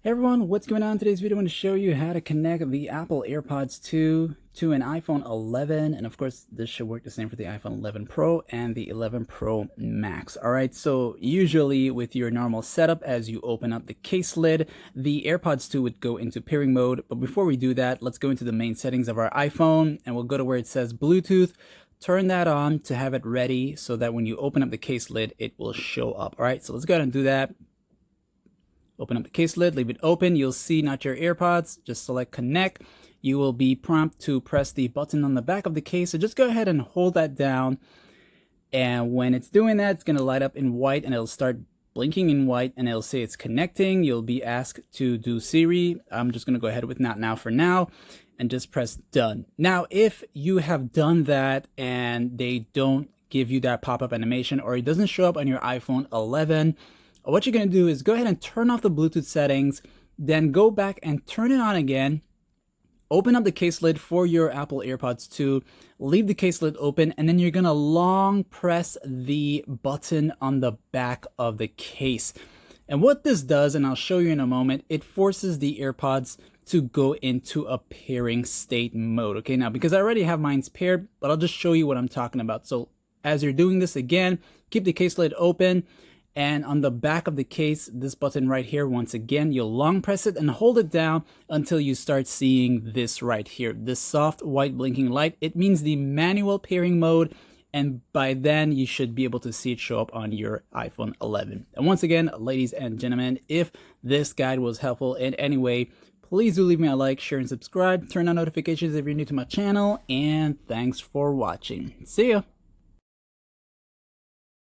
Hey everyone, what's going on? Today's video, I'm going to show you how to connect the Apple AirPods 2 to an iPhone 11. And of course, this should work the same for the iPhone 11 Pro and the 11 Pro Max. All right, so usually with your normal setup, as you open up the case lid, the AirPods 2 would go into pairing mode. But before we do that, let's go into the main settings of our iPhone and we'll go to where it says Bluetooth. Turn that on to have it ready so that when you open up the case lid, it will show up. All right, so let's go ahead and do that. Open up the case lid, leave it open. You'll see not your AirPods. Just select connect. You will be prompted to press the button on the back of the case. So just go ahead and hold that down. And when it's doing that, it's going to light up in white and it'll start blinking in white and it'll say it's connecting. You'll be asked to do Siri. I'm just going to go ahead with not now for now and just press done. Now, if you have done that and they don't give you that pop-up animation or it doesn't show up on your iPhone 11, what you're going to do is go ahead and turn off the Bluetooth settings, then go back and turn it on again. Open up the case lid for your Apple AirPods 2, leave the case lid open, and then you're going to long press the button on the back of the case. And what this does, and I'll show you in a moment, it forces the AirPods to go into a pairing state mode. Okay, now because I already have mine paired, but I'll just show you what I'm talking about. So as you're doing this again, keep the case lid open. And on the back of the case, this button right here, once again, you'll long press it and hold it down until you start seeing this right here, this soft white blinking light. It means the manual pairing mode. And by then you should be able to see it show up on your iPhone 11. And once again, ladies and gentlemen, if this guide was helpful in any way, please do leave me a like, share, and subscribe. Turn on notifications if you're new to my channel. And thanks for watching. See ya.